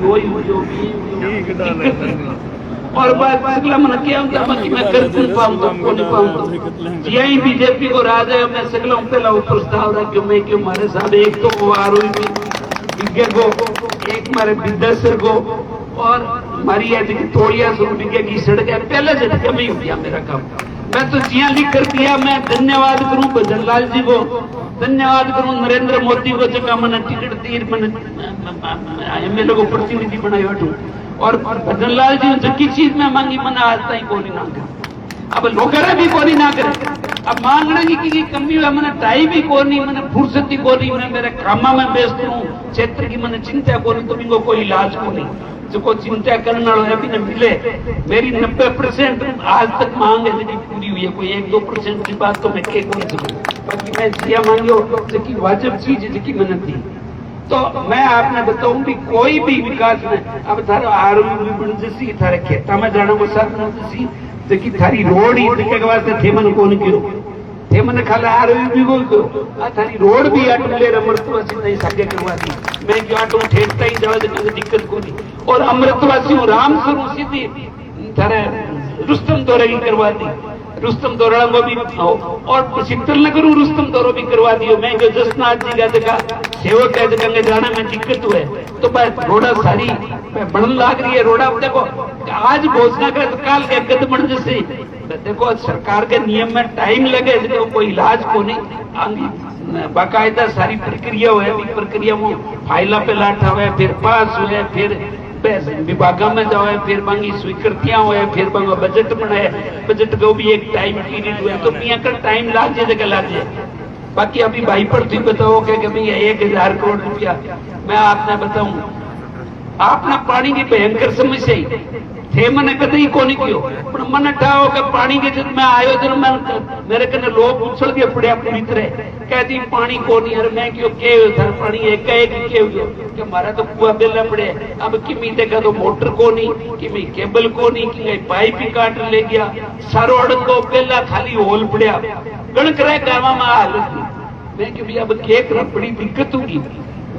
वही जो भी और बात अगला मन क्या होता बाकी मैं कर कौन पाऊं तो कौन नहीं पाऊं तो यही बीजेपी को राज है। मैं सगला पहला प्रस्ताव रहा क्यों मैं क्यों मारे साहब एक तो आरोपी बिगे को एक मारे विद्यासर को और हमारी है कि तोड़िया शुरू बिगे की सड़क है पहले झटके में ही हो गया मेरा काम। मैं तो जिया लिख कर दिया। मैं धन्यवाद करूं भजन लाल जी को, धन्यवाद करूं नरेंद्र मोदी को जगह मैंने टिकट दी मैंने एमएलए को प्रतिनिधि बनाया बैठू और भजन लाल जी जकी चीज में मांगी मैंने आज तक कोई ना करे। अब लोग भी कोई ना करे। अब मांगने की कमी है मैंने टाइम भी कोई मैंने फुर्सत ही कोई मैं मेरे कामा में व्यस्त हूँ क्षेत्र की मैंने चिंता कोई तो इनको कोई इलाज को नहीं जो चिंता करने वाला अभी न मिले। मेरी 90% आज तक मांग है जी पूरी हुई है। कोई 1-2% की बात तो मैं कह कौन सकूं। बाकी मैं जिया मांगो जो वाजिब चीज है जो मैंने दी। तो मैं आपने बताऊं भी कोई भी विकास में अब थारो आरोग्य भी बन जैसी थारे खेता में जाना को साथ न जैसी जकी थारी रोड ही के वास्ते थे मन कोन कियो थे मन खाला आरोग्य भी बोल दो आ थारी रोड भी अटले अमृतवासी नहीं सके करवा दी। मैं जो आटो ठेकता ही जावे तो दिक्कत कोनी और अमृतवासी राम स्वरूप सीधी थारे रुस्तम दौरे की करवा दी। रुस्तम दौरा को भी और शीतल नगर रुस्तम दौरो भी करवा दियो। मैं जो जसनाथ जी का जगह सेवक है जगह जाना में दिक्कत हुए तो बस रोड़ा सारी बढ़न लाग रही है। रोड़ा देखो आज घोषणा करे तो काल के गद बन जैसे देखो सरकार के नियम में टाइम लगे तो कोई इलाज को नहीं बाकायदा सारी प्रक्रिया हुए प्रक्रिया में फाइला पे लाठा हुए फिर पास हुए फिर विभाग में जाए फिर मांगी स्वीकृतियां हुए फिर मांगो बजट बनाए बजट को भी एक टाइम पीरियड हुआ तो मियाँ का टाइम लाग जाए जगह लाग जाए। बाकी अभी भाई पर तुम बताओ कि भैया 1000 करोड़ रुपया मैं आपने बताऊं आपने पानी की भयंकर समस्या ही थे मैंने कदई को नहीं कियो पर मन ठाओ कि पानी के जब मैं आयोजन में मेरे कने लोग उछल दिए पड़े पूरी तरह कहती पानी को नहीं अरे मैं क्यों के था पानी एक के हो कि हमारा तो कुआ बेला पड़े अब किमी देखा तो मोटर को नहीं किमी केबल को नहीं कि पाइप ही काट ले गया सारो अड़न को बेला खाली होल पड़िया गणक रहे गाँव में हालत मैं क्यों अब केक बड़ी दिक्कत होगी।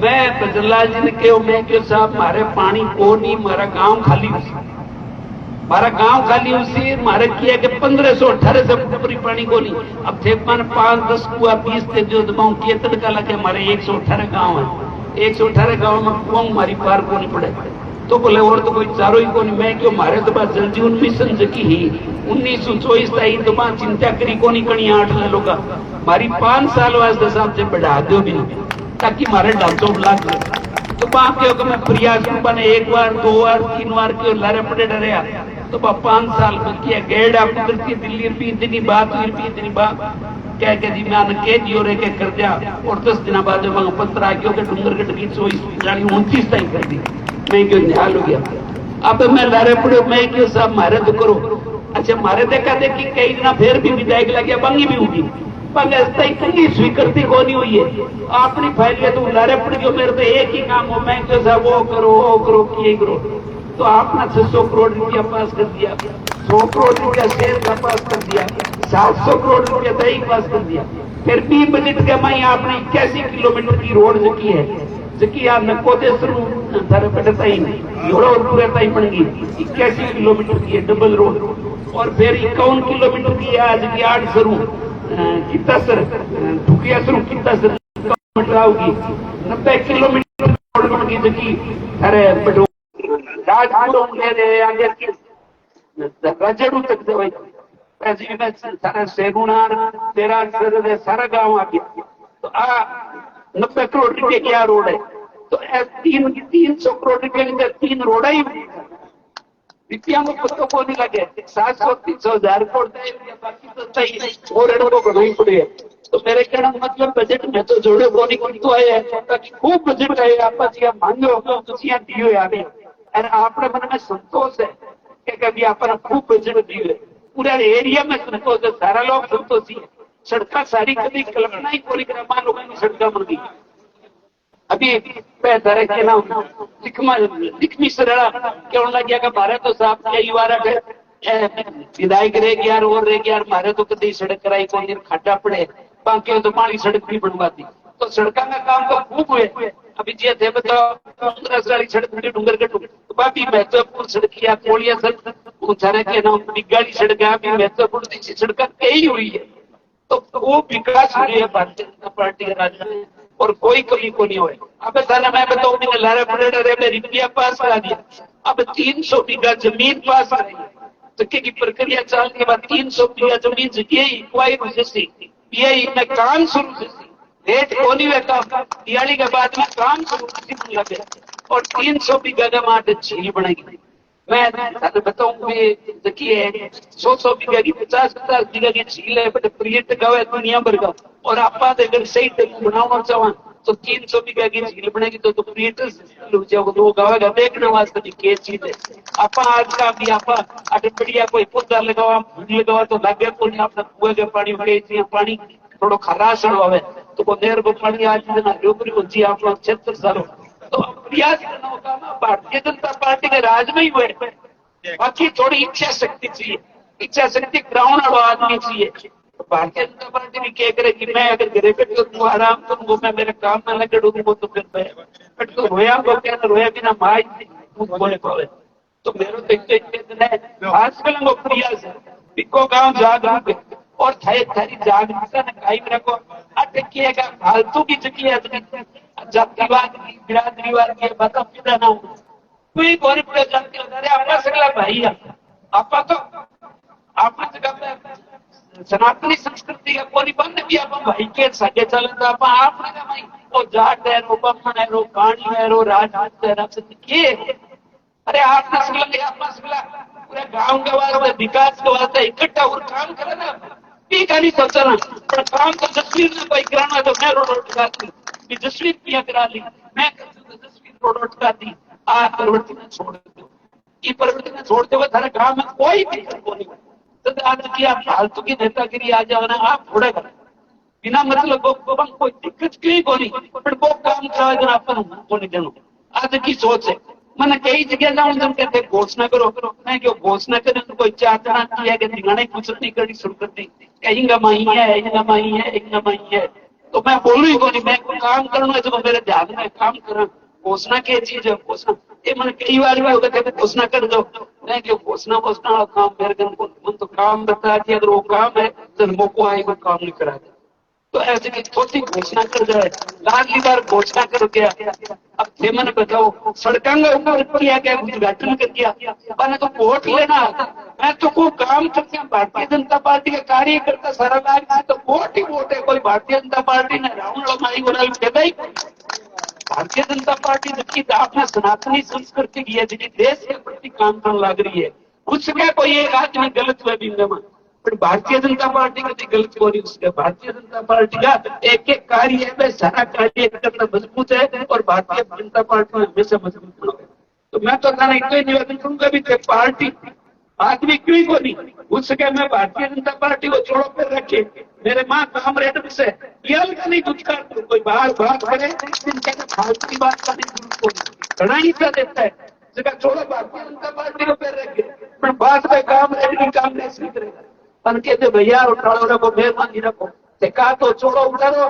मैं भजनलाल जी ने कहो मैं क्यों साहब मारे पानी को नहीं मारा गांव खाली मारा गांव खाली उसी मारे किया कि 1518 से ऊपरी पानी को नहीं अब थे मन 5-10 कुआ 20 थे जो दबाऊ किए तड़का लगे हमारे 118 गांव है 118 गांव में कुआ हमारी पार को नहीं पड़े तो बोले और तो कोई चारों ही को नहीं। मैं क्यों मारे तो बात जल जीवन मिशन जकी ही 1924 तक तो बात चिंता करी को नहीं कणी 8 लोग मारी 5 साल वास्ते साहब से बढ़ा दो भी ताकि मारे ढांचों लाग तो बाप के मैं प्रयास बने 1 बार 2 बार 3 बार क्यों लारे पड़े डरे तो 5 साल में किया गेड़ा कुदरती दिल्ली रुपी इतनी बात हुई इतनी बात कह के जी मैं के जियो रे के कर दिया और 10 दिन बाद जब पत्र आ गया डूंगरगढ़ की 29 तक कर दी मैं क्यों निहाल हो गया। अब मैं लारे पड़े मैं क्यों साहब मारे तो करो अच्छा मारे देखा देखी कई दिन फिर भी विधायक लगे बंगी भी होगी इतनी स्वीकृति को नहीं हुई है अपनी फाइल के तो लारे पड़ गयो मेरे तो एक ही काम हो मैं क्यों साहब वो करो किए करो तो आपने 600 करोड़ रुपया पास कर दिया 100 करोड़ रुपया शेयर का पास कर दिया 700 करोड़ रुपया दही पास कर दिया फिर भी बजट के माई आपने 81 किलोमीटर की रोड जकी है जकी आप नकोदेश्वर बन गई 81 किलोमीटर की है डबल रोड और फिर 51 किलोमीटर की आज की 8 सरू कितना सर ठुकिया सरू कितना सर किलोमीटर आओगी 90 किलोमीटर रोड बन गई जकी अरे आगे रजड़ू तक दवाई सारा सेगुना तेरा सारा गांव आ गया तो 90 करोड़ रुपए क्या रोड है तो 300 करोड़ रुपए के अंदर 3 रोड ही रुपया में पत्तों को नहीं लगे 700-300,000 करोड़ बाकी तो सही और को बढ़ाई पड़ी है। तो मेरे कहना मतलब बजट में तो जोड़े को नहीं तो है खूब बजट है आप मांगे हो तुसियां दियो यार और आपने मन में संतोष है कि कभी आपने खूब बजट दियो है पूरा एरिया में संतोष है सारा लोग संतोषी है। सड़क सारी कभी कल्पना ही कोई मान लोगों की सड़क बन गई अभी तरह के नाम लिखमी सरला क्यों लग गया भारत तो साहब कई बार विधायक रह गया और रह गया मारे तो कभी सड़क कराई को खाटा पड़े बाकी तो पानी सड़क भी बनवा दी तो सड़क का काम तो खूब हुए अभी जे थे बताओ 15 साल सड़क डूंगर कटू तो बाबी महत्वपूर्ण सड़क या कोलिया सड़क उचारे के नाम बिगाड़ी सड़क भी महत्वपूर्ण सड़क कई हुई है। तो वो विकास हो रही है भारतीय जनता पार्टी के राज में और कोई कमी को नहीं हुए। अब थाना मैं बताऊं मैंने लारा पड़ेडर में रिपिया पास करा दिया। अब 300 बीघा जमीन पास आ रही है। जगह की प्रक्रिया चल के बाद 300 बीघा जमीन जगह इंक्वायरी जैसी पीआई में काम शुरू जैसी रेट कोनी वे काम दिवाली के बाद में काम शुरू लगे और 300 बीघा का माट झील बनाएगी। मैं बताऊं देखिए 100 बीघा की 50 बीघा की झील है बट पर्यटक है दुनिया भर का और आप अगर सही बनाना चाहो तो 300 बीघा की झील बनेगी तो पर्यटक वो गावेगा देखने वास्ते के चीज है। आप आज का भी आप बढ़िया कोई पौधा लगावा तो लागे को नहीं आपने कुएं के पानी पानी थोड़ो खराश आवे तो वो नेर को पानी आज रोकरी होती है आप क्षेत्र सारो तो प्रयास करना होगा ना भारतीय जनता पार्टी के राज में ही हुए। बाकी थोड़ी इच्छा शक्ति चाहिए, इच्छा शक्ति ग्राउंड वाला आदमी चाहिए। तो भारतीय जनता पार्टी भी क्या करे कि मैं अगर घरे पे तो आराम करूंगा मैं मेरे काम में लगे डूबूंगा तो फिर तो रोया को क्या रोया बिना माई बोले पावे तो मेरे तो आजकल वो प्रयास है बिको गांव जागरूक और थारी जागरूकता ने कायम रखो। अटकिएगा फालतू की जगह जातिवाद की बिरादरीवाद की माता पिता ना हो कोई गरीब जाति अरे आपका सगला भाई आपा तो आपा जगह सनातनी संस्कृति का कोई बंद भी आप भाई के सगे चलता आप आपने का भाई वो जाट है रो बमन है रो पानी है रो राजपूत है आपसे के अरे आपने सगला आपका सगला पूरे गांव के वास्ते विकास के वास्ते इकट्ठा और काम करे ना ठीक है नहीं सोचना पर काम तो जसवीर ने कोई कराना तो मैं रोड उठा दी जसवीर किया करा ली मैं जसवीर रोड उठा दी आ परिवर्तन छोड़ दो ये परिवर्तन छोड़ते हुए थारे गांव में कोई दिक्कत नहीं तो आज की आप फालतू की नेतागिरी आ जाओ आप थोड़े कर बिना मतलब कोई दिक्कत क्यों कोनी पर वो काम करावे अपन को नहीं देनो आज की सोच है मैंने कई जगह जाऊं तुम कहते घोषणा करो मैं क्यों घोषणा करें तो कोई चाहता नहीं है कि ठिकाने कुछ नहीं करनी शुरू कर दी कहीं गमाई है तो मैं बोलू ही कोनी मैं कोई काम करना जो मेरे ध्यान में काम करा घोषणा की चीज है घोषणा ये मैंने कई बार भी होगा कहते घोषणा कर दो मैं क्यों घोषणा काम मेरे तो काम बता कि अगर वो काम है तो मौको आएगा काम नहीं करा दे तो ऐसे की छोटी घोषणा कर जाए लाडली बार घोषणा कर गया अब थे मैंने बताओ सड़कों का ऊपर किया गया उद्घाटन कर दिया मैंने तो वोट लेना मैं तो कोई काम करते हैं भारतीय जनता पार्टी का कार्यकर्ता सारा लाग है तो वोट ही वोट है कोई भारतीय जनता पार्टी ने राउंड लमाई वाला कहता ही भारतीय जनता पार्टी जिसकी आपने सनातनी संस्कृति की है जिसकी देश के प्रति काम करने लग रही है उसका कोई एक आदमी गलत हुआ बिंदमा पर भारतीय जनता पार्टी का गलत हो रही उसके भारतीय जनता पार्टी का एक एक कार्य में सारा कार्य करना मजबूत है और भारतीय जनता पार्टी में हमेशा मजबूत होगा। तो मैं तो थाना इतना निवेदन करूंगा भी पार्टी आदमी क्यों को नहीं उसके मैं भारतीय जनता पार्टी को छोड़ो पर रखे मेरे माँ काम रेट से ये का नहीं दुष्कार कोई बाहर बात करे फालतू की बात का नहीं घना हिस्सा देता है जगह छोड़ो भारतीय जनता पार्टी को पैर रखे पर बात में काम रेट की काम नहीं सीख रहे पर कहते भैया उठाओ रखो मेहरबानी रखो कहा तो छोड़ो उठारो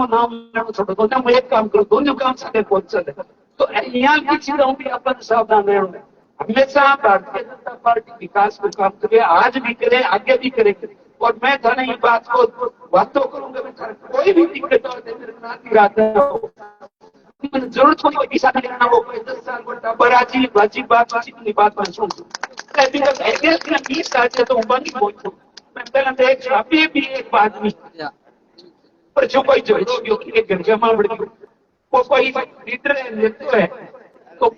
नाम छोड़ो दोनों एक काम करो दोनों काम साथ पहुंच सकते तो यहाँ की चीजों भी अपन सावधान रहना हमेशा भारतीय जनता पार्टी विकास को काम करे आज भी करे आगे भी करेगी और मैं थाने ये बात को बातों करूंगा कोई भी दिक्कत हो जरूरत कोई पैसा नहीं लेना वो कोई 10 साल बढ़ता बराजी बाजी बात मैं सुन तो 20 साल से तो ऊपर नहीं पहुंचू मैं पहले तो एक अभी भी एक आदमी पर जो कोई जो गंजमा बढ़ गई वो कोई लीडर नेतृत्व है तो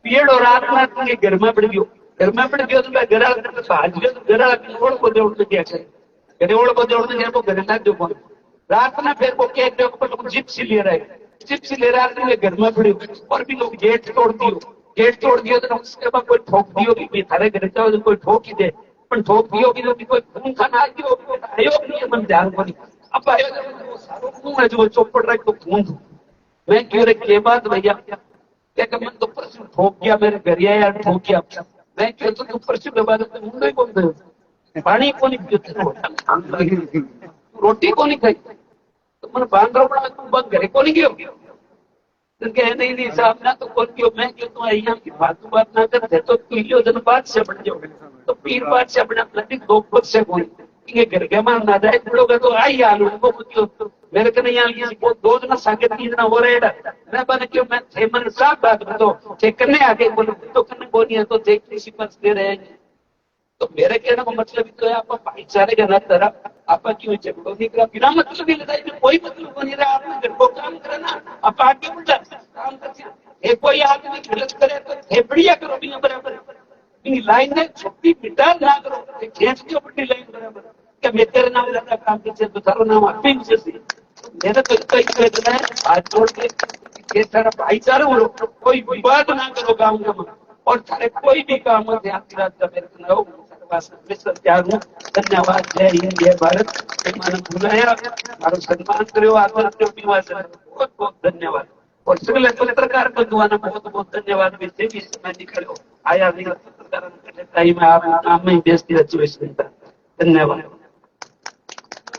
पेड़ और आत्मा के घर में पड़ गयो तो मैं घर भाज गयो तो घर ओढ़ को जोड़ दिया घरे ओढ़ को जोड़ दिया वो घर ना जो रात में फिर वो केक ऊपर जिप्सी ले रहे जिप्सी ले रहा है घर में पड़ी और भी लोग गेट तोड़ दियो तो उसके बाद कोई ठोक दियो कि थारे घर जाओ तो कोई ठोक ही दे पर ठोक दियो कि कोई खून खाना आयो नहीं मन ध्यान को नहीं अब आयो वो सारो खून है जो चौपड़ रख तो खून मैं क्यों रे के बात भैया क्या मन तो परसों ठोक गया मेरे घर यार ठोक गया मैं क्यों तो परसों के बाद मुंडो ही कौन दे पानी को नहीं पियो रोटी को नहीं खाई तो मैंने बांद्रा बना तू घरे को नहीं गयो तो कहे नहीं साहब ना तो कौन क्यों मैं क्यों तू आई की फालतू बात ना करते तो तू लियो जन बात से बन जाओ तो पीर बात से अपना नदी दो पद से बोल ये घर के मान ना जाए लोग तो आई हाल उनको पूछो मेरे को नहीं यहाँ किसी को दो जना सागे तीन जना हो रहे मैं बने क्यों मैं थे मन साफ बात बतो थे करने आगे बोलो तो करने बोली है तो थे किसी पर दे रहे हैं तो मेरे कहने का मतलब तो है आप भाईचारे के नाते आप क्यों झगड़ो नहीं करा बिना मतलब ही लड़ाई में कोई मतलब नहीं रहा आपने घर को काम करे ना आप आगे उल्टा काम करते कोई आदमी गलत करे तो बढ़िया करो भी बराबर लाइन ने छुट्टी मिटा ना करो खींच के बड़ी लाइन बराबर क्या मैं तेरे नाम ज्यादा काम करते तो तारो नाम आपे जैसे मेरा तो कई कहना है हाथ जोड़ के सारा भाईचारा हो कोई विवाद ना करो गाँव में और सारे कोई भी काम हो ध्यान की रात का मेरे को ना हो तैयार हूँ धन्यवाद जय हिंद जय भारत मैंने बुलाया मारो सम्मान करो आदर करो बहुत बहुत धन्यवाद और सगले पत्रकार बंधुआना बहुत बहुत धन्यवाद भी समय निकालो आया पत्रकार में आप नाम में बेचती रही धन्यवाद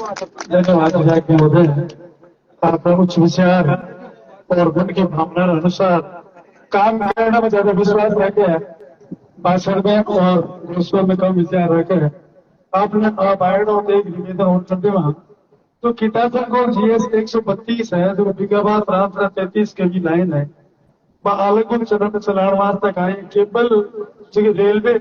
धन्यवाद विधायक महोदय आपका उच्च विचार और मन की भावना अनुसार काम करने में ज्यादा विश्वास रह गया भाषण में और दूसरों में कम विचार रखकर आपने बायडो एक निवेदन और करते वहां तो किटासन को जीएस 132 है जो बिगाबाद रामपुरा 33 के भी लाइन है अलग चरण चलाण वास्ते कहीं केबल रेलवे